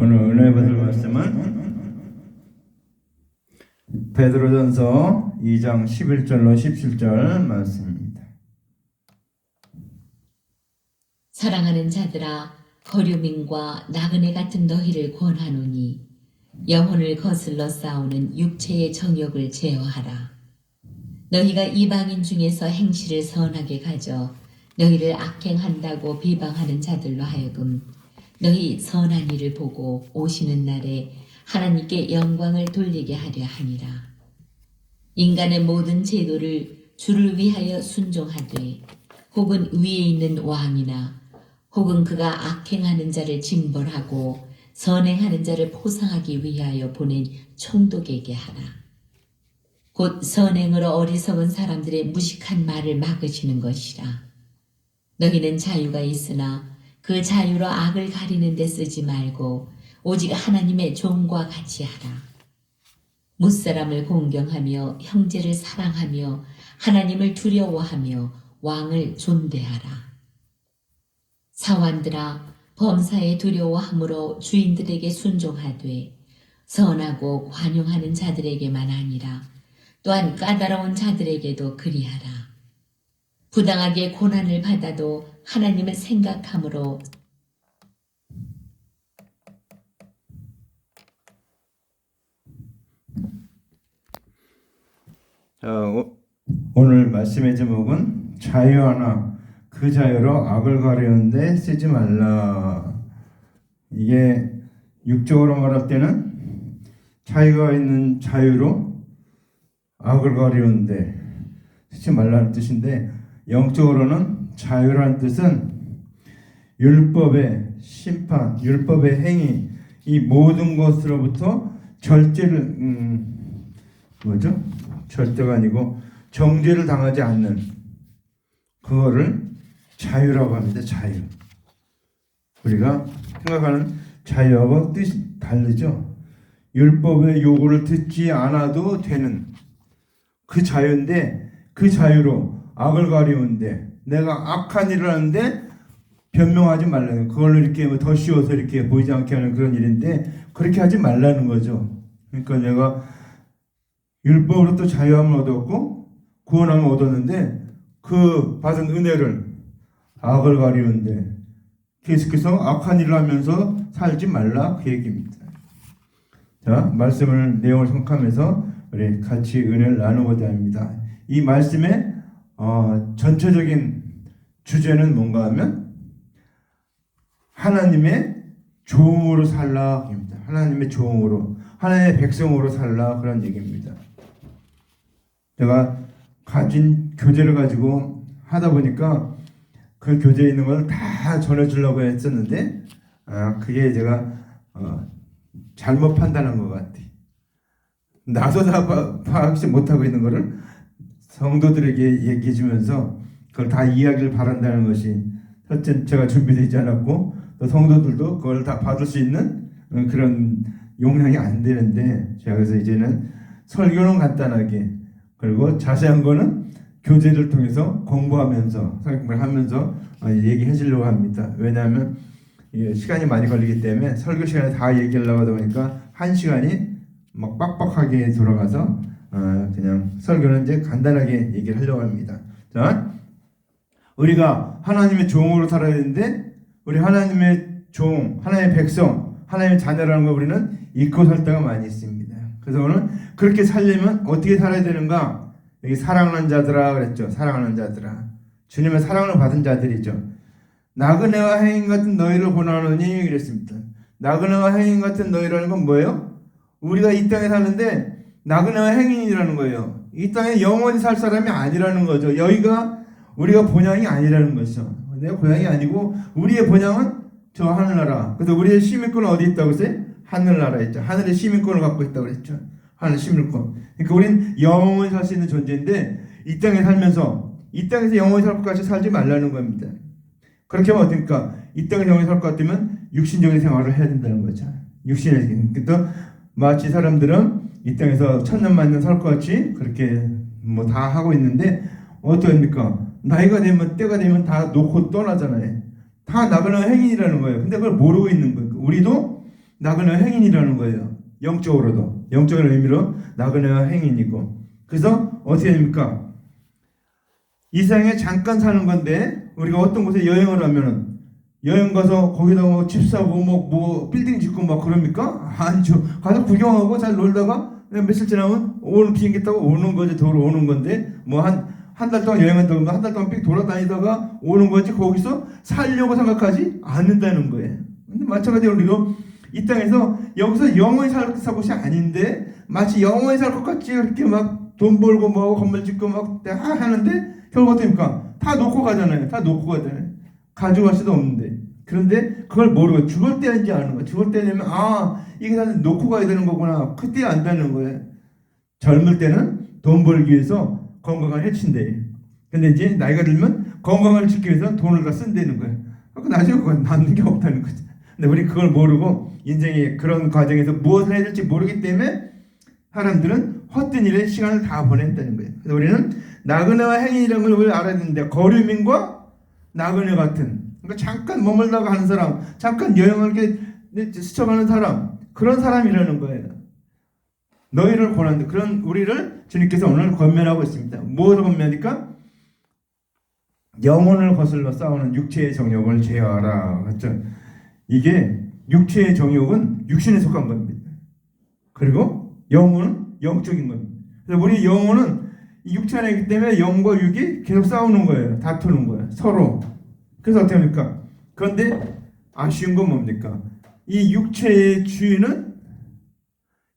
오늘 은혜 받을 말씀은 베드로전서 2장 11절로 17절 말씀입니다. 사랑하는 자들아, 거류민과 나그네 같은 너희를 권하노니 영혼을 거슬러 싸우는 육체의 정욕을 제어하라. 너희가 이방인 중에서 행실을 선하게 가져 너희를 악행한다고 비방하는 자들로 하여금 너희 선한 일을 보고 오시는 날에 하나님께 영광을 돌리게 하려 하니라. 인간의 모든 제도를 주를 위하여 순종하되 혹은 위에 있는 왕이나 혹은 그가 악행하는 자를 징벌하고 선행하는 자를 포상하기 위하여 보낸 총독에게 하라. 곧 선행으로 어리석은 사람들의 무식한 말을 막으시는 것이라. 너희는 자유가 있으나 그 자유로 악을 가리는 데 쓰지 말고 오직 하나님의 종과 같이 하라. 무사람을 공경하며 형제를 사랑하며 하나님을 두려워하며 왕을 존대하라. 사환들아, 범사에 두려워함으로 주인들에게 순종하되 선하고 관용하는 자들에게만 아니라 또한 까다로운 자들에게도 그리하라. 부당하게 고난을 받아도 하나님을 생각함으로 오늘 말씀의 제목은 자유하나 그 자유로 악을 가리우는데 쓰지 말라. 이게 육적으로 말할 때는 자유가 있는 자유로 악을 가리우는데 쓰지 말라는 뜻인데, 영적으로는 자유라는 뜻은 율법의 심판, 율법의 행위, 이 모든 것으로부터 절제를 절대가 아니고 정죄를 당하지 않는 그거를 자유라고 합니다. 자유. 우리가 생각하는 자유하고 뜻이 다르죠. 율법의 요구를 듣지 않아도 되는 그 자유인데, 그 자유로 악을 가리우는데, 내가 악한 일을 하는데 변명하지 말라는, 그걸로 이렇게 더 씌워서 이렇게 보이지 않게 하는 그런 일인데 그렇게 하지 말라는 거죠. 그러니까 내가 율법으로 또 자유함을 얻었고 구원함을 얻었는데 그 받은 은혜를 악을 가리우는데 계속해서 악한 일을 하면서 살지 말라, 그 얘기입니다. 자, 말씀을 내용을 생각하면서 우리 같이 은혜를 나누고자 합니다. 이 말씀의 전체적인 주제는 뭔가 하면 하나님의 종으로 살라 입니다. 하나님의 종으로, 하나님의 백성으로 살라, 그런 얘기입니다. 제가 가진 교재를 가지고 하다 보니까 그 교재에 있는 걸 다 전해주려고 했었는데 그게 제가 잘못 판단한 것 같아. 나도 다 파악지 못하고 있는 거를 성도들에게 얘기해 주면서 그걸 다 이야기를 바란다는 것이, 첫째 제가 준비되지 않았고 또 성도들도 그걸 다 받을 수 있는 그런 용량이 안 되는데, 제가 그래서 이제는 설교는 간단하게, 그리고 자세한 거는 교재를 통해서 공부하면서 성경을 하면서 얘기해 주려고 합니다. 왜냐하면 시간이 많이 걸리기 때문에 설교 시간에 다 얘기하려고 하다 보니까 한 시간이 막 빡빡하게 돌아가서 그냥 설교는 이제 간단하게 얘기를 하려고 합니다. 자, 우리가 하나님의 종으로 살아야 되는데, 우리 하나님의 종, 하나님의 백성, 하나님의 자녀라는 걸 우리는 잊고 살 때가 많이 있습니다. 그래서 오늘 그렇게 살려면 어떻게 살아야 되는가? 여기 사랑하는 자들아 그랬죠. 사랑하는 자들아, 주님의 사랑을 받은 자들이죠. 나그네와 행인 같은 너희를 권하노니 그랬습니다. 나그네와 행인 같은 너희라는 건 뭐예요? 우리가 이 땅에 사는데 나그네와 행인이라는 거예요. 이 땅에 영원히 살 사람이 아니라는 거죠. 여기가 우리가 본향이 아니라는 것이죠. 내가 본향이 아니고 우리의 본향은 저 하늘나라. 그래서 우리의 시민권은 어디 있다고 했어요? 하늘나라에 있죠. 하늘의 시민권을 갖고 있다고 그랬죠. 하늘 시민권. 그러니까 우리는 영원히 살 수 있는 존재인데, 이 땅에 살면서 이 땅에서 영원히 살 것 같이 살지 말라는 겁니다. 그렇게 하면 어떻습니까? 이 땅에서 영원히 살 것 같으면 육신적인 생활을 해야 된다는 거죠. 육신의. 그러니까 마치 사람들은 이 땅에서 천년만년 살 것 같이 그렇게 뭐 다 하고 있는데, 어떠합니까? 나이가 되면, 때가 되면 다 놓고 떠나잖아요. 다 나그네 행인이라는 거예요. 근데 그걸 모르고 있는 거예요. 우리도 나그네 행인이라는 거예요. 영적으로도 영적인 의미로 나그네와 행인이고. 그래서 어떻게 됩니까? 이 세상에 잠깐 사는 건데 우리가 어떤 곳에 여행을 하면은 여행 가서 거기다가 뭐집 사고 뭐 빌딩 짓고 막 그럽니까? 아니죠. 가서 구경하고 잘 놀다가 며칠 지나면 오는 비행기 타고 오는 거지, 돌아오는 건데 뭐 한 달 동안 여행한다고 한 달 동안 삑 돌아다니다가 오는 거지 거기서 살려고 생각하지 않는다는 거예요. 근데 마찬가지로 우리도 이 땅에서 여기서 영원히 살 곳이 아닌데 마치 영원히 살 것 같이 이렇게 막 돈 벌고 뭐 건물 짓고 막 하는데 결국 어떻습니까? 다 놓고 가잖아요. 다 놓고 가잖아요. 가져갈 수도 없는데. 그런데 그걸 모르고 죽을 때인지 아는 거야. 죽을 때 되면 이게 다 놓고 가야 되는 거구나. 그때 안다는 거예요. 젊을 때는 돈 벌기 위해서 건강을 해친대. 근데 이제 나이가 들면 건강을 지키기 위해서 돈을 다 쓴다는 거예요. 그 나중에 그건 남는 게 없다는 거죠. 근데 우리 그걸 모르고 인생의 그런 과정에서 무엇을 해야 될지 모르기 때문에 사람들은 헛된 일에 시간을 다 보낸다는 거예요. 그래서 우리는 나그네와 행인이라는 걸 우리가 알아야 되는데 거류민과 나그네 같은, 그러니까 잠깐 머물다가 하는 사람, 잠깐 여행을 이렇게 스쳐가는 사람, 그런 사람이라는 거예요. 너희를 권한다. 그런 우리를 주님께서 오늘 권면하고 있습니다. 무엇을 권면하니까? 영혼을 거슬러 싸우는 육체의 정욕을 제어하라. 그렇죠? 이게 육체의 정욕은 육신에 속한 겁니다. 그리고 영혼은 영적인 겁니다. 그래서 우리 영혼은 육체 안에 있기 때문에 영과 육이 계속 싸우는 거예요. 다투는 거예요. 서로. 그래서 어떻게 합니까? 그런데 아쉬운 건 뭡니까? 이 육체의 주인은,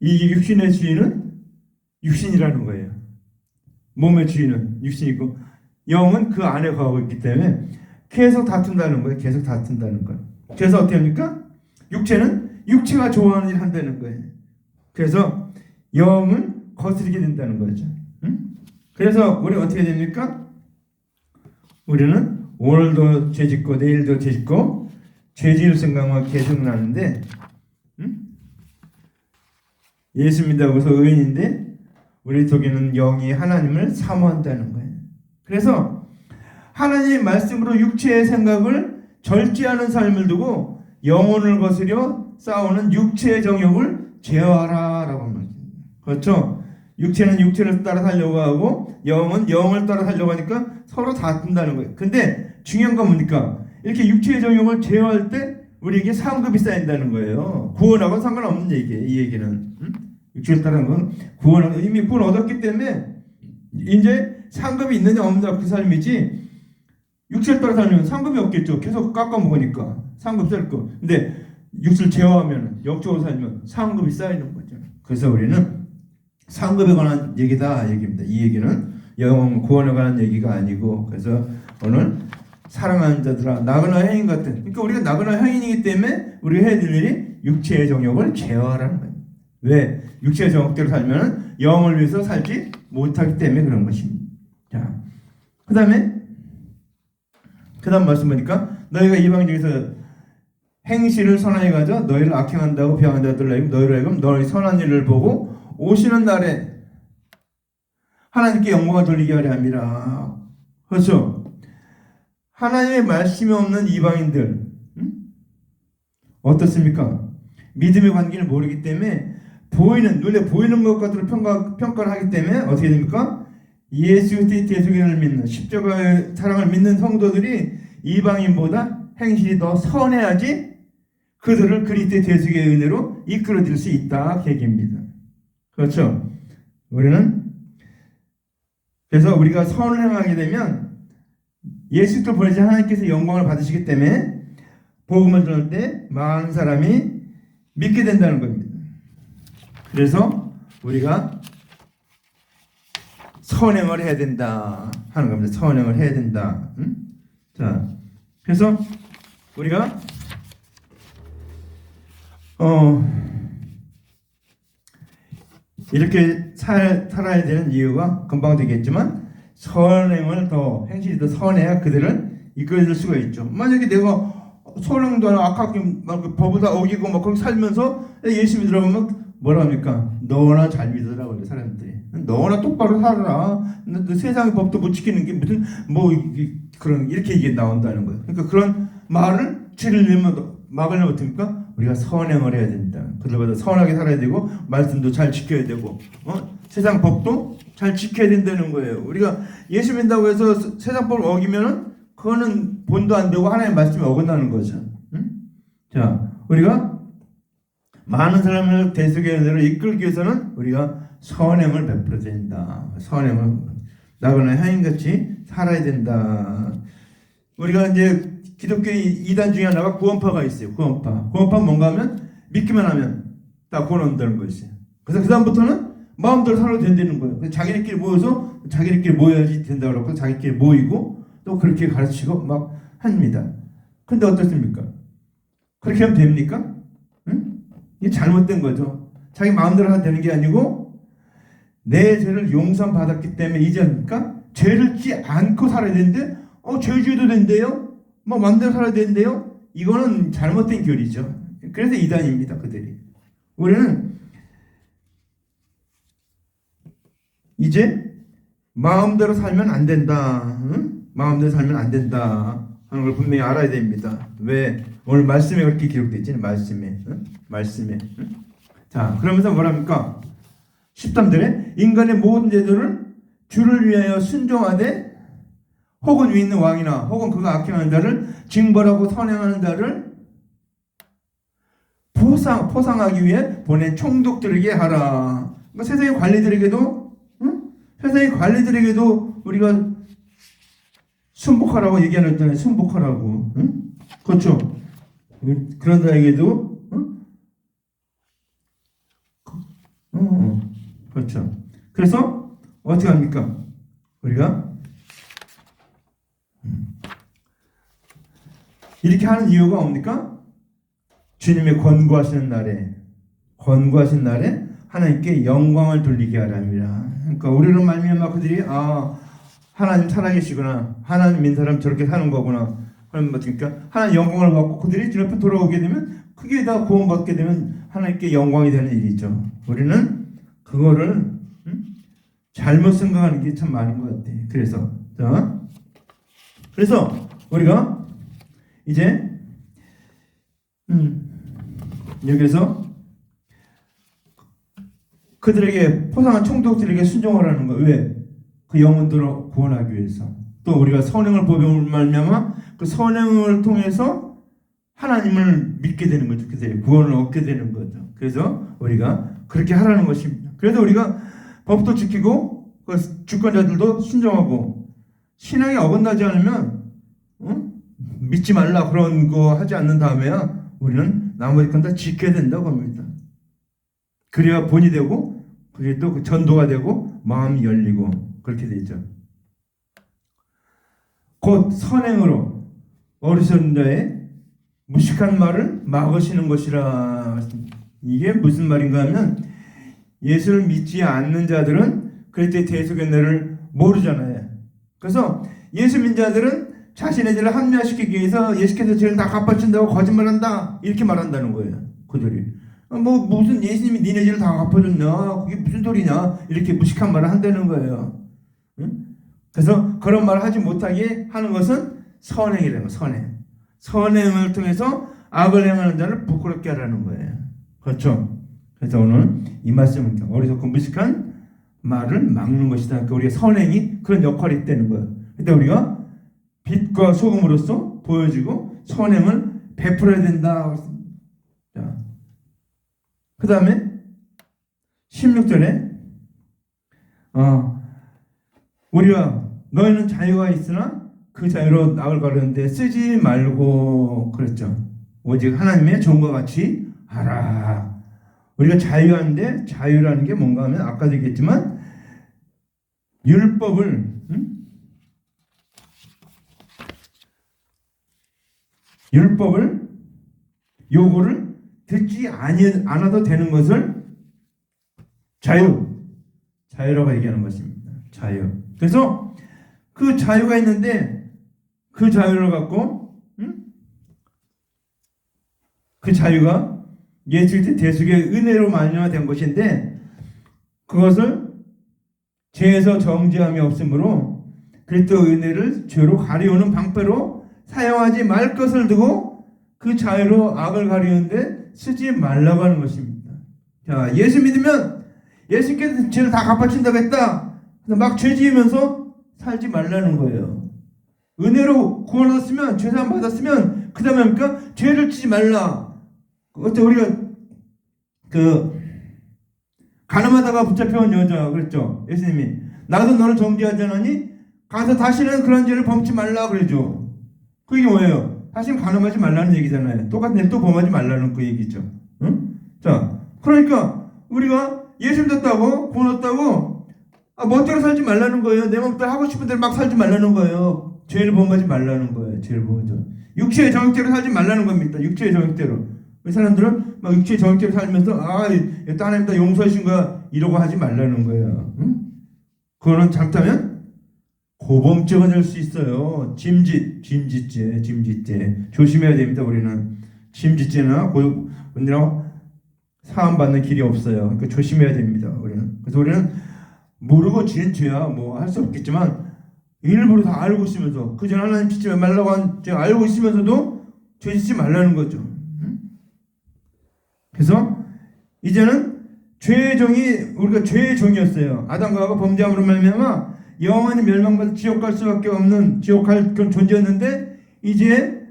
이 육신의 주인은 육신이라는 거예요. 몸의 주인은 육신이고 영은 그 안에 거하고 있기 때문에 계속 다툰다는 거예요. 계속 다툰다는 거예요. 그래서 어떻게 합니까? 육체는 육체가 좋아하는 일을 한다는 거예요. 그래서 영을 거스르게 된다는 거죠. 응? 그래서 우리 어떻게 됩니까? 우리는 오늘도 죄짓고 내일도 죄짓고 죄지을 생각만 계속 나는데, 응? 예수 믿다고서 의인인데 우리 속에는 영이 하나님을 사모한다는 거예요. 그래서 하나님의 말씀으로 육체의 생각을 절제하는 삶을 두고 영혼을 거스려 싸우는 육체의 정욕을 제어하라라고 합니다. 그렇죠? 육체는 육체를 따라 살려고 하고 영은 영을 따라 살려고 하니까 서로 다툰다는 거예요. 근데 중요한 건 뭡니까? 이렇게 육체의 정욕을 제어할 때 우리에게 상급이 쌓인다는 거예요. 구원하고는 상관없는 얘기예요. 이 얘기는. 육체를 따르는 건 구원하고 이미 구원 얻었기 때문에 이제 상급이 있느냐 없느냐 그 삶이지, 육체를 따라 살면 상급이 없겠죠. 계속 깎아 먹으니까 상급 쌓일 거. 근데 육체를 제어하면 영적으로 살면 상급이 쌓이는 거죠. 그래서 우리는 상급에 관한 얘기다 얘기입니다. 이 얘기는 영혼 구원에 관한 얘기가 아니고, 그래서 오늘 사랑하는 자들아 나그네 행인 같은, 그러니까 우리가 나그네 행인이기 때문에 우리가 해야 될 일이 육체의 정욕을 제어하라는 거예요. 왜? 육체의 정욕대로 살면 영을 위해서 살지 못하기 때문에 그런 것입니다. 자, 그 다음 말씀 보니까 너희가 이방 중에서 행실을 선하게 가져 너희를 악행한다고 비하는 자들로 너희로 하여금 너희 선한 일을 보고 오시는 날에 하나님께 영광을 돌리게 하려 함이라. 그렇죠? 하나님의 말씀이 없는 이방인들, 어떻습니까? 믿음의 관계를 모르기 때문에 눈에 보이는 것 같으로 평가를 하기 때문에 어떻게 됩니까? 예수 그리스도의 대속연을 믿는 십자가의 사랑을 믿는 성도들이 이방인보다 행실이 더 선해야지 그들을 그리스도의 대속의 은혜로 이끌어줄 수 있다 얘기입니다. 그렇죠? 그래서 우리가 선을 행하게 되면 예수를 보내신 하나님께서 영광을 받으시기 때문에 복음을 전할 때 많은 사람이 믿게 된다는 겁니다. 그래서 우리가 선행을 해야 된다 하는 겁니다. 선행을 해야 된다. 자, 그래서 우리가 이렇게 살아야 되는 이유가 금방 되겠지만 선행을 더 행실이 더 선해야 그들을 이끌어줄 수가 있죠. 만약에 내가 선행도 하나 악하게 법을 다 어기고 막 그렇게 살면서 예수 믿으라고 하면 뭐라 합니까? 너나 잘 믿으라 그래 사람들이. 너나 똑바로 살아라. 너 세상의 법도 못 지키는 게 무슨 그런 이렇게 이게 나온다는 거예요. 그러니까 그런 말을 들으려면 막으려면 어떻습니까? 우리가 선행을 해야 된다. 그들보다 선하게 살아야 되고 말씀도 잘 지켜야 되고 세상 법도 잘 지켜야 된다는 거예요. 우리가 예수 믿는다고 해서 세상 법을 어기면은 그거는 본도 안 되고 하나님의 말씀이 어긋나는 거죠. 응? 자, 우리가 많은 사람을 대속의 은혜로 이끌기 위해서는 우리가 선행을 베풀어야 된다. 선행을 나그네 향인같이 살아야 된다. 우리가 이제 기독교 이단 중에 하나가 구원파가 있어요. 구원파 뭔가 하면 믿기만 하면 다 구원 온다는 것이에요. 그래서 그 다음부터는 마음대로 살아도 된다는 거예요. 그래서 자기네끼리 모여서 자기네끼리 모여야지 된다고 그러고 자기끼리 모이고 또 그렇게 가르치고 막 합니다. 근데 어떻습니까? 그렇게 하면 됩니까? 응? 이게 잘못된 거죠. 자기 마음대로 하면 되는 게 아니고 내 죄를 용서받았기 때문에 이제 합니까? 죄를 짓지 않고 살아야 되는데 죄 지어도 된대요? 뭐 마음대로 살아야 된대요? 이거는 잘못된 교리죠. 그래서 이단입니다. 그들이. 우리는 이제 마음대로 살면 안 된다. 응? 마음대로 살면 안 된다 하는 걸 분명히 알아야 됩니다. 왜? 오늘 말씀에 그렇게 기록되어 있지? 말씀에. 응? 말씀에. 응? 자, 그러면서 뭐랍니까? 13절에 인간의 모든 제도를 주를 위하여 순종하되 혹은 위 있는 왕이나 혹은 그가 악행하는 자를 징벌하고 선행하는 자를 포상하기 위해 보낸 총독들에게 하라. 그러니까 세상의 관리들에게도 세상의 관리들에게도 우리가 순복하라고 얘기하잖아요. 순복하라고. 그렇죠. 그런 자에게도 그렇죠. 그래서 어떻게 합니까? 우리가 이렇게 하는 이유가 뭡니까? 주님의 권고하시는 날에 하나님께 영광을 돌리게 하랍니다. 그러니까 우리로 말미암아 그들이 하나님 살아계시구나, 하나님 민 사람 저렇게 사는 거구나. 그럼 뭡니까? 하나님 영광을 받고 그들이 주님 앞에 돌아오게 되면 그게 다 구원받게 되면 하나님께 영광이 되는 일이죠. 우리는 그거를 잘못 생각하는 게 참 많은 것 같아요. 그래서 우리가 이제 여기서 그들에게 포상한 총독들에게 순종하라는 거. 왜? 그 영혼들을 구원하기 위해서. 또 우리가 선행을 보면 말미암아 그 선행을 통해서 하나님을 믿게 되는 거죠. 그들이 구원을 얻게 되는 거죠. 그래서 우리가 그렇게 하라는 것입니다. 그래서 우리가 법도 지키고 그 주권자들도 순종하고 신앙이 어긋나지 않으면 믿지 말라 그런 거 하지 않는 다음에야 우리는 나머지 건 다 지켜야 된다고 합니다. 그래야 본이 되고 그게 또 전도가 되고 마음이 열리고 그렇게 되죠. 곧 선행으로 어리석은 자의 무식한 말을 막으시는 것이라. 이게 무슨 말인가 하면 예수를 믿지 않는 자들은 그때 대속의 은혜를 모르잖아요. 그래서 예수 믿는 자들은 자신의 죄를 합리화시키기 위해서 예수께서 죄를 다 갚아준다고 거짓말한다 이렇게 말한다는 거예요. 그들이 무슨 예수님이 니네 죄를 다 갚아줬냐, 그게 무슨 소리냐 이렇게 무식한 말을 한다는 거예요. 그래서 그런 말을 하지 못하게 하는 것은 선행이라는 거예요. 선행을 통해서 악을 행하는 자를 부끄럽게 하라는 거예요. 그렇죠. 그래서 오늘 이 말씀은 어리석고 무식한 말을 막는 것이다. 그러니까 우리의 선행이 그런 역할이 있다는 거예요. 근데 우리가 빛과 소금으로서 보여지고 선행을 베풀어야 된다. 그 다음에 16절에 우리가 너희는 자유가 있으나 그 자유로 나을 가려는데 쓰지 말고 그랬죠. 오직 하나님의 종과 같이 하라. 우리가 자유한데 자유라는 게 뭔가 하면 아까도 얘기했지만 율법을 요구를 듣지 않아도 되는 것을 자유라고 얘기하는 것입니다. 자유. 그래서 그 자유가 있는데 그 자유를 갖고 그 자유가 예수 그리스도의 대속의 은혜로 말미암아 것인데 그것을 죄에서 정죄함이 없으므로 그리스도의 은혜를 죄로 가려오는 방패로 사용하지 말 것을 두고 그 자유로 악을 가리는데 쓰지 말라고 하는 것입니다. 자, 예수 믿으면 예수께서 죄를 다 갚아준다고 했다. 막 죄 지으면서 살지 말라는 거예요. 은혜로 구원 얻었으면, 죄사함 받았으면 그 다음에 합니까? 죄를 지지 말라. 어째 우리가 가늠하다가 붙잡혀온 여자 그랬죠. 예수님이 나도 너를 정죄하지 않으니 가서 다시는 그런 죄를 범치 말라 그러죠. 그게 뭐예요? 다시는 가늠하지 말라는 얘기잖아요. 똑같은 일 또 범하지 말라는 그 얘기죠. 응? 자, 그러니까 우리가 예수 믿었다고 구원 얻었다고 멋대로 살지 말라는 거예요. 내 마음대로 하고 싶은 대로 막 살지 말라는 거예요. 죄를 범하지 말라는 거예요. 죄를 범하지. 육체의 정욕대로 살지 말라는 겁니다. 육체의 정욕대로. 그 사람들은 막 육체의 정욕대로 살면서 하나님 다 용서하신 거야 이러고 하지 말라는 거예요. 응? 그거는 잘못하면 고범죄가 될 수 있어요. 짐짓죄 조심해야 됩니다. 우리는 짐짓죄나 고범죄나 사함받는 길이 없어요. 그러니까 조심해야 됩니다. 우리는. 그래서 우리는 모르고 지은 죄야 뭐 할 수 없겠지만 일부러 다 알고 있으면서 그전 하나님 짓지 말라고 한 죄 알고 있으면서도 죄 짓지 말라는 거죠. 그래서 이제는 죄의 종이 우리가 죄의 종이었어요. 아담과 하와가 범죄함으로 말미암아 영원히 멸망받아 지옥 갈 수밖에 없는 지옥 갈 그런 존재였는데 이제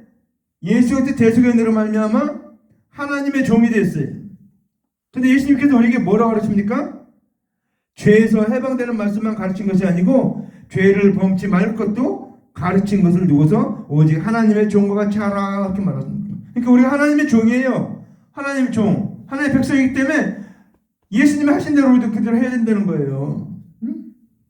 예수 그리스도의 대속의 은혜로 말미암아 하나님의 종이 됐어요. 근데 예수님께서 우리에게 뭐라고 가르칩니까? 죄에서 해방되는 말씀만 가르친 것이 아니고 죄를 범치 말 것도 가르친 것을 두고서 오직 하나님의 종과 같이 하라 이렇게 말합니다. 그러니까 우리가 하나님의 종이에요. 하나님의 종, 하나님의 백성이기 때문에 예수님이 하신 대로 우리도 그대로 해야 된다는 거예요.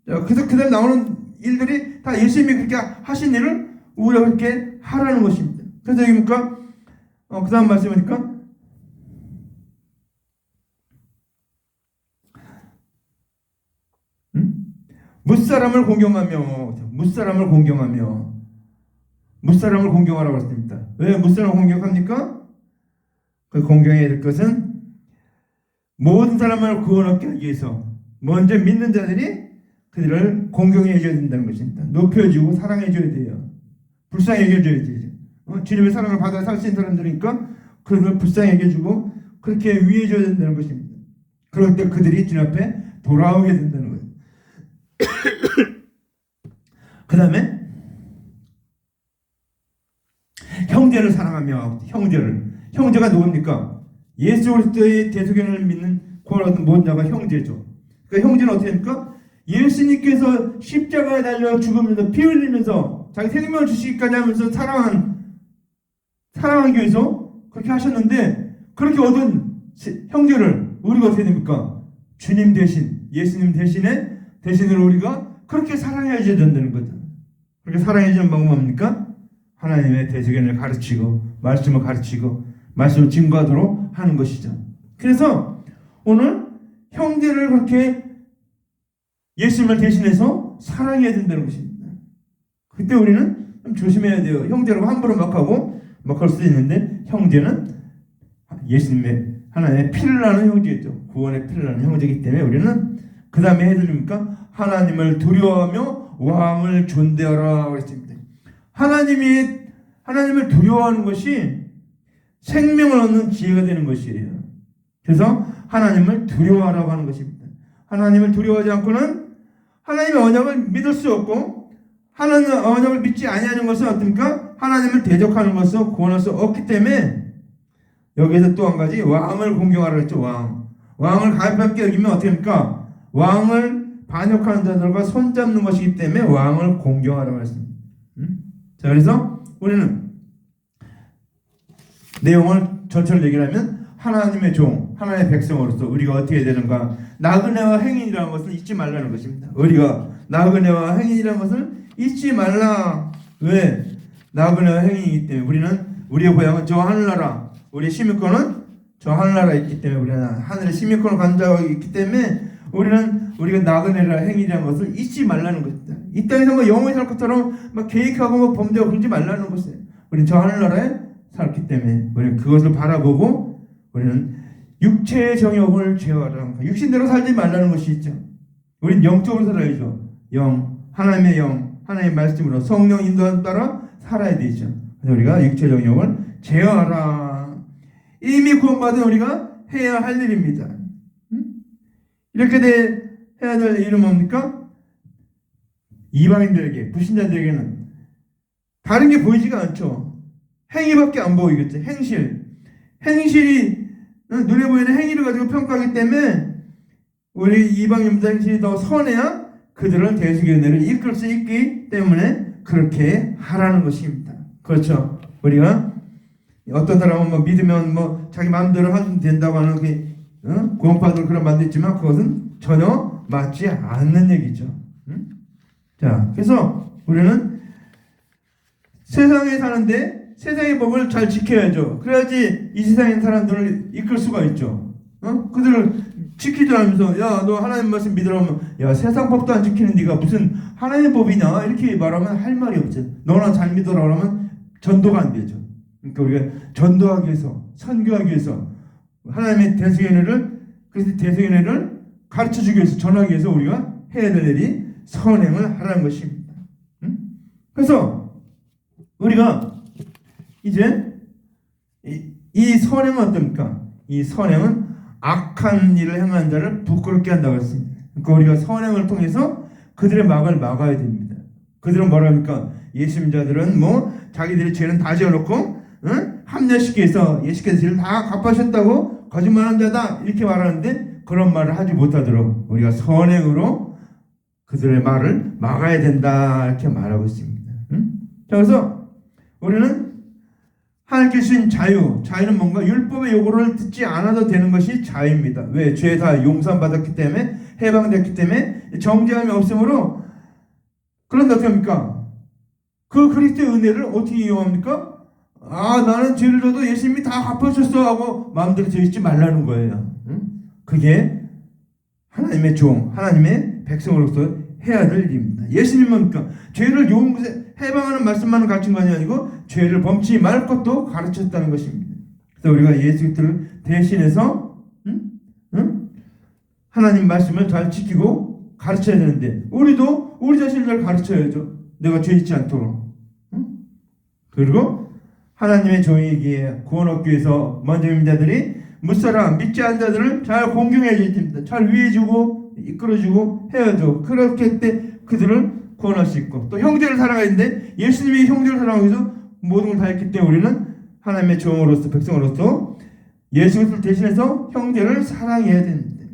자, 그래서 그다음 나오는 일들이 다 예수님이 그렇게 하신 일을 우리가 그렇게 하라는 것입니다. 그래서 여기 보니까 그 다음 말씀이니까 무사람을 공경하라고 했습니다. 왜 무사람을 공경합니까? 그 공경해야 될 것은 모든 사람을 구원 얻기 위해서 먼저 믿는 자들이 그들을 공경해 줘야 된다는 것입니다. 높여주고 사랑해 줘야 돼요. 불쌍히 여겨줘야 돼요. 주님의 사랑을 받아 살 수 있는 사람들이니까 그걸 불쌍히 여겨주고 그렇게 위해 줘야 된다는 것입니다. 그럴 때 그들이 주님 앞에 돌아오게 된다는 거예요. 그 다음에 형제를 사랑하며 형제가 누굽니까? 예수 그리스도의 대속연을 믿는 구원 얻은 모든 자가 형제죠. 그러니까 형제는 어떻게 됩니까? 예수님께서 십자가에 달려 죽으면서 피 흘리면서 자기 생명을 주시기까지 하면서 사랑하기 위해서 그렇게 하셨는데 그렇게 얻은 형제를 우리가 어떻게 됩니까? 주님 대신 예수님 대신으로 우리가 그렇게 사랑해야지 된다는 거죠. 그렇게 사랑해주는 방법은 뭡니까? 하나님의 대속연을 가르치고 말씀을 가르치고 말씀을 증거하도록 하는 것이죠. 그래서 오늘 형제를 그렇게 예수님을 대신해서 사랑해야 된다는 것입니다. 그때 우리는 좀 조심해야 돼요. 형제라고 함부로 막 할 수 있는데 형제는 예수님의 하나님의 피를 나는 형제죠. 구원의 피를 나는 형제이기 때문에 우리는 그 다음에 해야 됩니까? 하나님을 두려워하며 왕을 존대하라 그랬습니다. 하나님을 두려워하는 것이 생명을 얻는 지혜가 되는 것이에요. 그래서 하나님을 두려워하라고 하는 것입니다. 하나님을 두려워하지 않고는 하나님의 언약을 믿을 수 없고 하나님의 언약을 믿지 아니하는 것은 어떻습니까? 하나님을 대적하는 것은 구원할 수 없기 때문에 여기에서 또 한 가지 왕을 공경하라 했죠. 왕을 가볍게 여기면 어떻게 합니까? 왕을 반역하는 자들과 손잡는 것이기 때문에 왕을 공경하라고 했습니다. 자, 그래서 우리는 내용을 전체를 얘기를 하면 하나님의 종, 하나님의 백성으로서 우리가 어떻게 해야 되는가? 나그네와 행인이라는 것을 잊지 말라는 것입니다. 우리가 나그네와 행인이라는 것을 잊지 말라. 왜? 나그네와 행인이기 때문에 우리는 우리의 고향은 저 하늘나라, 우리의 시민권은 저 하늘나라에 있기 때문에 우리는 하늘의 시민권을 가진 자가 있기 때문에 우리가 나그네라 행위라는 것을 잊지 말라는 것입니다. 이 땅에서 뭐 영원히 살 것처럼 막 계획하고 뭐 범죄하고 그러지 말라는 것이에요. 우리는 저 하늘나라에 살기 때문에 우리는 그것을 바라보고 우리는 육체의 정욕을 제어하라. 육신대로 살지 말라는 것이 있죠. 우리는 영적으로 살아야죠. 하나님의 영, 하나님의 말씀으로 성령 인도에 따라 살아야 되죠. 그래서 우리가 육체의 정욕을 제어하라. 이미 구원받은 우리가 해야 할 일입니다. 이렇게 해야 될 일은 뭡니까? 이방인들에게, 불신자들에게는 다른 게 보이지가 않죠. 행위밖에 안 보이겠죠. 행실이 눈에 보이는 행위를 가지고 평가하기 때문에 우리 이방인보다 행실이 더 선해야 그들을 대속의 은혜를 이끌 수 있기 때문에 그렇게 하라는 것입니다. 그렇죠. 우리가 어떤 사람은 뭐 믿으면 뭐 자기 마음대로 하면 된다고 하는 그 구원받을 그런 말도 있지만 그것은 전혀 맞지 않는 얘기죠. 자, 그래서 우리는 세상에 사는데 세상의 법을 잘 지켜야죠. 그래야지 이 세상의 사람들을 이끌 수가 있죠. 그들을 지키지 않으면서 야, 너 하나님 말씀 믿으라면 야, 세상 법도 안 지키는 네가 무슨 하나님의 법이냐 이렇게 말하면 할 말이 없죠. 너나 잘 믿어라 그러면 전도가 안 되죠. 그러니까 우리가 전도하기 위해서, 선교하기 위해서 하나님의 대속의 은혜를, 그래서 대속의 은혜를 가르쳐주기 위해서, 전하기 위해서 우리가 해야 될 일이 선행을 하라는 것입니다. 그래서 우리가 이제 이 선행은 어떻습니까? 이 선행은 악한 일을 행하는 자를 부끄럽게 한다고 했습니다. 그러니까 우리가 선행을 통해서 그들의 막을 막아야 됩니다. 그들은 뭐라 합니까? 예수님자들은 뭐 자기들의 죄는 다 지어놓고 합리화시키기 위해서 예수께서 죄를 다 갚으셨다고 거짓말한 자다 이렇게 말하는데 그런 말을 하지 못하도록 우리가 선행으로 그들의 말을 막아야 된다 이렇게 말하고 있습니다. 자, 그래서 우리는 하나님께 주신 자유는 뭔가 율법의 요구를 듣지 않아도 되는 것이 자유입니다. 왜? 죄 다 용서받았기 때문에, 해방됐기 때문에 정죄함이 없으므로. 그런데 어떻게 합니까? 그 그리스도의 은혜를 어떻게 이용합니까? 나는 죄를 져도 예수님이 다 갚아주셨어 하고 마음대로 죄짓지 말라는 거예요. 그게 하나님의 하나님의 백성으로서 해야 될 일입니다. 예수님은 뭡니까? 죄를 해방하는 말씀만은 가르친 것이 아니고 죄를 범치 말 것도 가르쳤다는 것입니다. 그래서 우리가 예수 그리스도를 대신해서 하나님 말씀을 잘 지키고 가르쳐야 되는데 우리도 우리 자신을 잘 가르쳐야죠. 내가 죄 짓지 않도록. 그리고 하나님의 종이기에 구원 얻기 위해서 먼저 믿는 자들이 무사람 믿지 않는 자들을 잘 공경해야 됩니다. 잘 위해주고 이끌어주고 해야죠. 그렇게 할 때 그들을 구원할 수 있고 또 형제를 사랑해야 되는데 예수님이 형제를 사랑하기 위해서 모든 걸 다 했기 때문에 우리는 하나님의 종으로서 백성으로서 예수 그리스도를 대신해서 형제를 사랑해야 됩니다.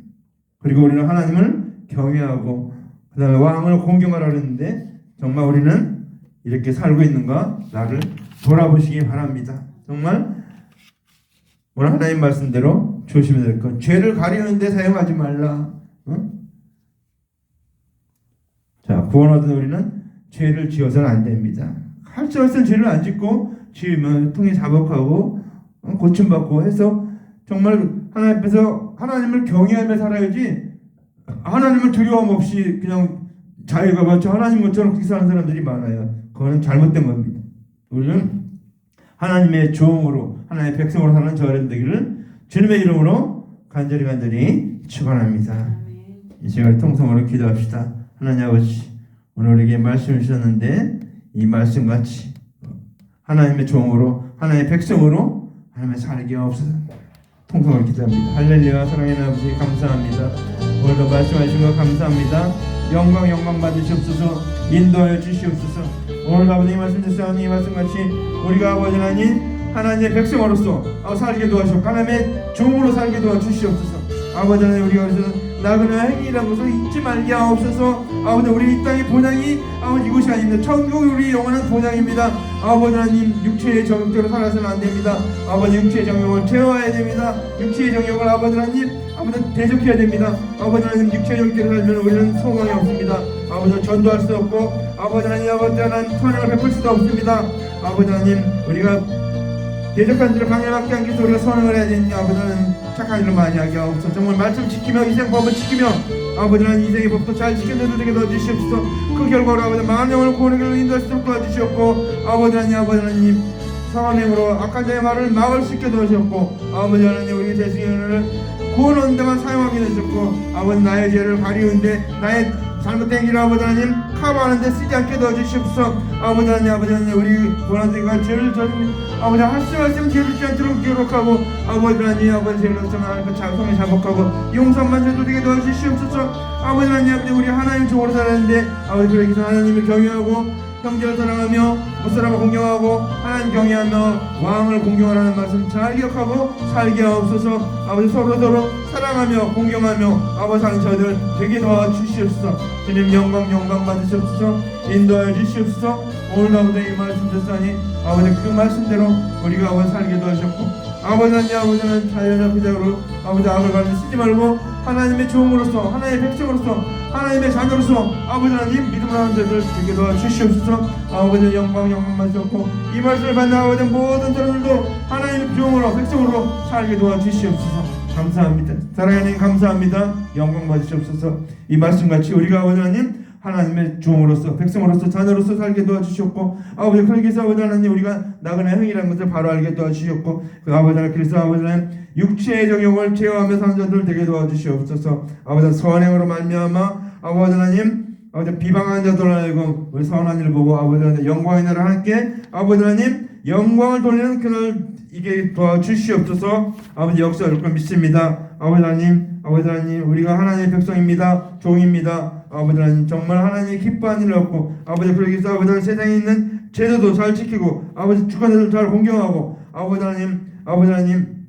그리고 우리는 하나님을 경외하고 그 다음에 왕을 공경하라 그랬는데 정말 우리는 이렇게 살고 있는가 나를 돌아보시기 바랍니다. 정말 오늘 하나님 말씀대로 조심해야 될 것. 죄를 가리는 데 사용하지 말라. 자, 구원 얻은 우리는 죄를 지어서는 안 됩니다. 할 수 없으면 죄를 안 짓고 지으면 통해 자복하고 고침받고 해서 정말 하나님 앞에서 하나님을 경외하며 살아야지 하나님을 두려움 없이 그냥 자기가 마치 하나님 것처럼 그렇게 사는 사람들이 많아요. 그거는 잘못된 겁니다. 우리는 하나님의 종으로 하나님의 백성으로 사는 저희들 되기를 주님의 이름으로 간절히 축원합니다. 이 시간을 통성으로 기도합시다. 하나님 아버지, 오늘 우리에게 말씀을 주셨는데 이 말씀같이 하나님의 종으로 하나님의 백성으로 하나님의 살게 없어서 통성으로 기도합니다. 할렐루야. 사랑하는 아버지 감사합니다. 오늘도 말씀하신 것 감사합니다. 영광 받으시옵소서. 인도하여 주시옵소서. 오늘 아버지 말씀 주시니 이 말씀같이 우리가 아버지 하나님의 백성으로서 살게 도와주시옵소서. 하나님의 종으로 살게 도와주시옵소서. 아버지 하나님 우리가 그래서 나그네 행위라는 것을 잊지 말게 하옵소서. 아버지 우리 이 땅의 본향이 아버지 이곳이 아닙니다. 천국이 우리 영원한 본향입니다. 아버지 하나님 육체의 정욕대로 살아서는 안 됩니다. 아버지 육체의 정욕을 제어해야 됩니다. 육체의 정욕을 아버지 하나님 대적해야 됩니다. 아버지 하나님 육체의 정욕대로 살면 우리는 소망이 없습니다. 아버지 전도할 수 없고 아버지 하나님 선행을 베풀 수도 없습니다. 아버지 하나님 우리가 대적한 일을 방해받게 하기 위해서 우리가 선행을 해야 되니 아버지 하나님 착한 일을 많이 하게 하옵소서. 정말 말씀 지키며 이생 법을 지키며 아버지 하나님 이생의 법도 잘 지키는 자들에게 넣어주시옵소서. 그 결과로 아버지 많은 영혼을 구원의 길로 인도할 수 있도록 도와주시옵고 아버지 하나님 선행으로 악한 자의 말을 막을 수 있게 도와주시옵고 아버지 하나님 우리 대승의 은혜를 구원 얻는 데만 사용하게 되셨고 아버지 나의 죄를 가리우는데 나의 잘못된 길 아버지 하나님 커버하는데 쓰지 않게 도와주시옵소서. 아버지 하나님 우리 고난들과 죄를 저는 아버지 하시면 죄를 짓지 않도록 기록하고 아버지 하나님 죄를 저는 손에 자복하고 용서만 저도 되게 도와주시옵소서. 아버지 하나님 우리 하나님 종으로 살았는데 아버지 그러기서 하나님을 경외하고 형제를 사랑하며 무사람을 공경하고 하나님 경외하며 왕을 공경하라는 말씀 잘 기억하고 살게 하옵소서. 아버지 서로 사랑하며 공경하며 아버지 하나님 저희들 되게 도와주시옵소서. 주님 영광 받으시옵소서. 인도하여 주시옵소서. 오늘 아버지 이 말씀 듣사니 아버지 그 말씀대로 우리가 아버지 살게 도와주셨고 아버지 하나님 자연의 부작으로 아버지 악을 가르쳐 쓰지 말고 하나님의 종으로서 하나님의 백성으로서 하나님의 자녀로서 아버지 하나님 믿음을 하는 자들 되게 도와주시옵소서. 아버지 영광 받으셨고 이 말씀을 받는 아버지 모든 사람들도 하나님의 종으로 백성으로 살게 도와주시옵소서. 감사합니다. 사랑하는 감사합니다. 영광 받으시옵소서. 이 말씀같이 우리가 아버지 하나님의 종으로서 백성으로서 자녀로서 살게 도와주셨고 아버지 그러기서 아버지 하나님 우리가 나그네 행위라는 것을 바로 알게 도와주셨고 그 아버지 하나님 그래서 아버지 하나님 육체의 정욕을 제어하며 사는 자들 되게 도와주시옵소서. 아버지 선행으로 말미암아 아버지 하나님 아버지 비방하는 자들 알고 우리 선한 일을 보고 아버지 하나님 영광의 나라 함께 아버지 하나님 영광을 돌리는 그날 이게 도와주시옵소서. 아버지 역사할 걸 믿습니다. 아버지 하나님 우리가 하나님의 백성입니다. 종입니다. 아버지 하나님 정말 하나님이 기뻐하는 일을 얻고 아버지 그러기 위해서 아버지 하나님 세상에 있는 제도도 잘 지키고 아버지 주관자들 잘 공경하고 아버지 하나님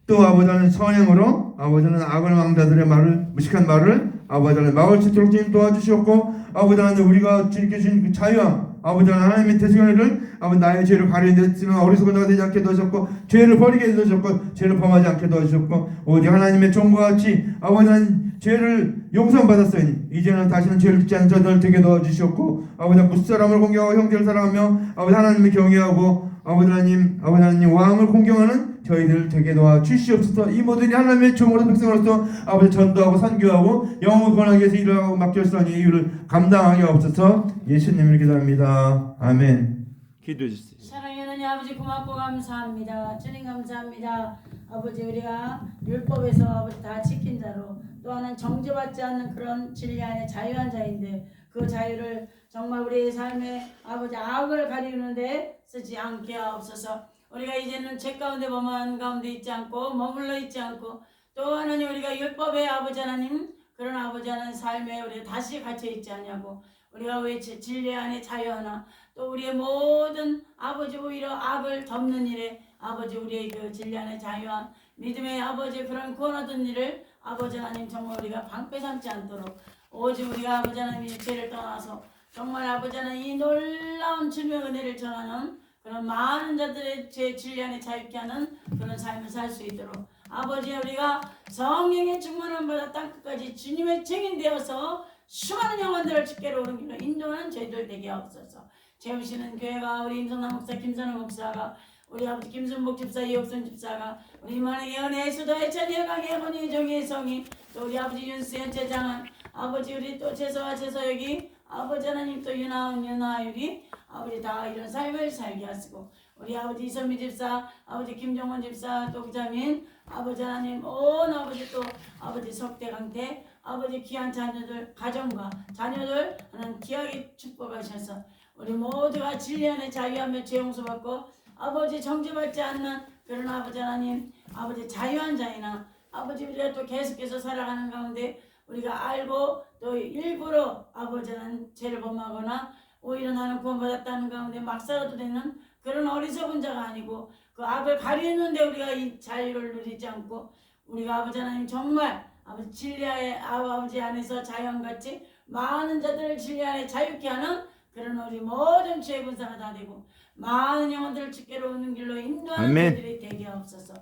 또 아버지 하나님 선행으로 아버지 하나님 악을 망자들의 말을 무식한 말을 아버지 하나님 막을 수 있도록 주님 도와주셨고 아버지 하나님 우리가 주님께 주신 그 자유함 아버지 하나님의 대승을 아버지 나의 죄를 가리는 데는 어리석은 자가 되지 않게 도와주셨고 죄를 버리게 도와주셨고 죄를 범하지 않게 도와주셨고 오직 하나님의 종과 같이 아버지 하나님 죄를 용서받았으니 이제는 다시는 죄를 짓지 않는 자들을 되게 도와주셨고 아버지 무사람을 공경하고 형제를 사랑하며 아버지 하나님을 경외하고 아버지 하나님 왕을 공경하는 저희들 되게 도와주시옵소서. 이 모든 하나님의 종으로 백성으로서 아버지 전도하고 선교하고 영혼을 권하기 위해서 일하고 맡겼으니 이유를 감당하게 하옵소서. 예수님을 기도합니다. 아멘. 기도해 주세요. 사랑하는 아버지 고맙고 감사합니다. 주님 감사합니다. 아버지 우리가 율법에서 아버지 다 지킨 자로 또 하나는 정죄받지 않는 그런 진리 안에 자유한 자인데 그 자유를 정말 우리의 삶에 아버지 악을 가리우는데 쓰지 않게 하옵소서. 우리가 이제는 죄 가운데 범한 가운데 있지 않고 머물러 있지 않고 또 하나님 우리가 율법의 아버지 하나님 그런 아버지 하나님 삶에 우리가 다시 갇혀 있지 않냐고 우리가 왜 진리 안에 자유하나 또 우리의 모든 아버지 오히려 악을 덮는 일에 아버지 우리의 그 진리 안에 자유한 믿음의 아버지 그런 구원 얻은 일을 아버지 하나님 정말 우리가 방패 삼지 않도록 오직 우리가 아버지 하나님의 죄를 떠나서 정말 아버지 하나님 이 놀라운 주님의 은혜를 전하는 그런 많은 자들의 죄 진리 안에 자유케 하는 그런 삶을 살 수 있도록 아버지 우리가 성령의 충만을 받아 땅끝까지 주님의 증인되어서 수많은 영혼들을 주께로 오는 길로 인도하는 저희들 되게 하옵소서. 재우시는 교회가 우리 임성남 목사 김선호 목사가 우리 아버지 김순복 집사 이옥선 집사가 우리 이만의 연애 수도의 천여강의 어머니 정의 성이 또 우리 아버지 윤수현 제장은 아버지 우리 또 재서와 재서역이 아버지 하나님 또 유나은 유나율이 아버지 다 이런 삶을 살게 하시고 우리 아버지 이선미 집사 아버지 김정원 집사 또 기자민 아버지 하나님 온 아버지 또 아버지 석대강태 아버지 귀한 자녀들 가정과 자녀들 하나님 귀하게 축복하셔서 우리 모두가 진리 안에 자유하며 죄 용서받고 아버지 정죄받지 않는 그런 아버지 하나님 아버지 자유한 자이나 아버지 우리가 또 계속해서 살아가는 가운데 우리가 알고 또 일부러 아버지 하나님 죄를 범하거나 오히려 나는 구원받았다는 가운데 막 살아도 되는 그런 어리석은 자가 아니고 그 악을 가리는데 우리가 이 자유를 누리지 않고 우리가 아버지 하나님 정말 아버지 진리의 아버지 안에서 자유함같이 많은 자들을 진리 안에 자유케 하는 그런 우리 모든 죄의 군사가 다 되고 많은 영혼들을 주께로 오는 길로 인도하는 자들이 되게 하옵소서.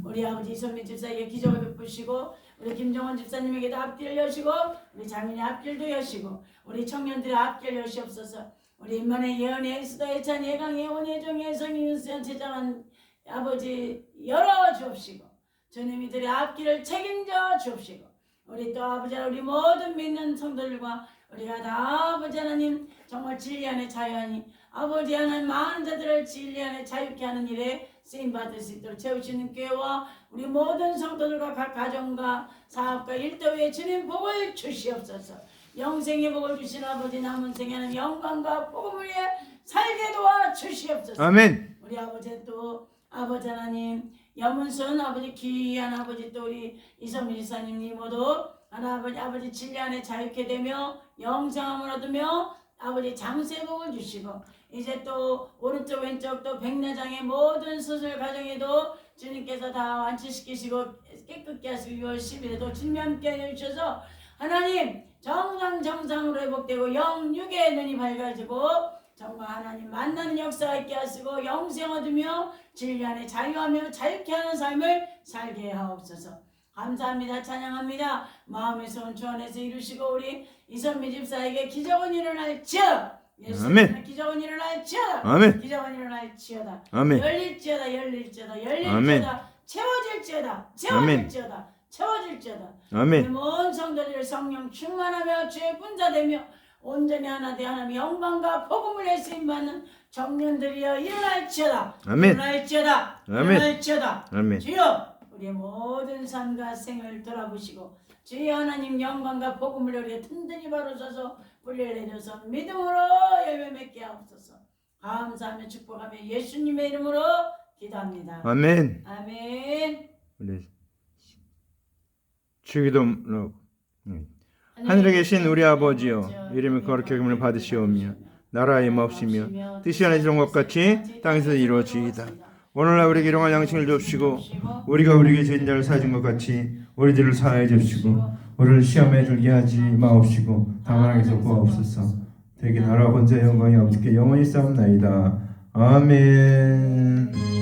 우리 아버지 이선미 집사에게 기적을 베푸시고 우리 김정원 집사님에게도 앞길을 여시고 우리 자민의 앞길도 여시고 우리 청년들의 앞길 여시옵소서. 우리 인만의 예언의 수다의 찬 예강의 원의 종의 성인 윤수현 제장한 아버지 열어 주옵시고 주님 이들의 앞길을 책임져 주옵시고 우리 또 아버지 우리 모든 믿는 성도들과 우리가 다 아버지 하나님 정말 진리 안에 자유하니 아버지 하나님 많은 자들을 진리 안에 자유케 하는 일에 쓰임받을 수 있도록 채우시는 교회와 우리 모든 성도들과 각 가정과 사업과 일터에 주님 복을 주시옵소서. 영생의 복을 주신 아버지 남은 생에는 영광과 복음을 위해 살게 도와 주시옵소서. 아멘. 우리 아버지 또 아버지 하나님 염은순 아버지 귀한 아버지 또 우리 이성민 지사님 모두 하나 아버지 진리 안에 자유케 되며 영생함을 얻으며 아버지 장세복을 주시고 이제 또 오른쪽 왼쪽 또 백내장의 모든 수술 과정에도 주님께서 다 완치시키시고 깨끗게 하시고 6월 10일에도 주님과 함께 해주셔서 하나님 정상으로 회복되고 영육의 눈이 밝아지고 정말 하나님 만나는 역사가 있게 하시고 영생 얻으며 진리 안에 자유하며 자유케 하는 삶을 살게 하옵소서. 감사합니다. 찬양합니다. 마음에서 온 주 안에서 이루시고 우리 이선미 집사에게 기적은 일어날지어다. 예수님의 기적은 일어날지어다. 아멘. 기적은 일어날지어다. 아멘. 열릴지어다. 아멘. 채워질지어다. 아멘. 온 성도들 성령 충만하며 주의 분자되며 온전히 하나 되 하나님의 영광과 복음을 내 쓰임받는 청년들이여 일어날지어다. 아멘. 일어날지어다. 아멘. 일어날지어다. 아멘. 주여 우리의 모든 삶과 생을 돌아보시고 주의 하나님 영광과 복음을 우리의 든든히 바로서서 뿌리를 내려서 믿음으로 열매 맺게 하옵소서. 감사하며 축복하며 예수님의 이름으로 기도합니다. 아멘. 아멘. 우리 주기도록 하늘에 계신 우리 아버지여 이름이 거룩히 여김을 받으시오며 나라의 임하옵시며 뜻이 하늘에서 이룬 것 같이 땅에서 이루어지이다. 오늘날 우리에게 일용할 양식을 주옵시고 우리가 우리에게 죄인 자를 사해준 것 같이 우리 죄를 사하여 주옵시고 우리를 시험에 들게 하지 마옵시고 다만 악에서 구하옵소서. 대개 나라 권세 영광이 아버지께 영원히 싸움나이다. 아멘.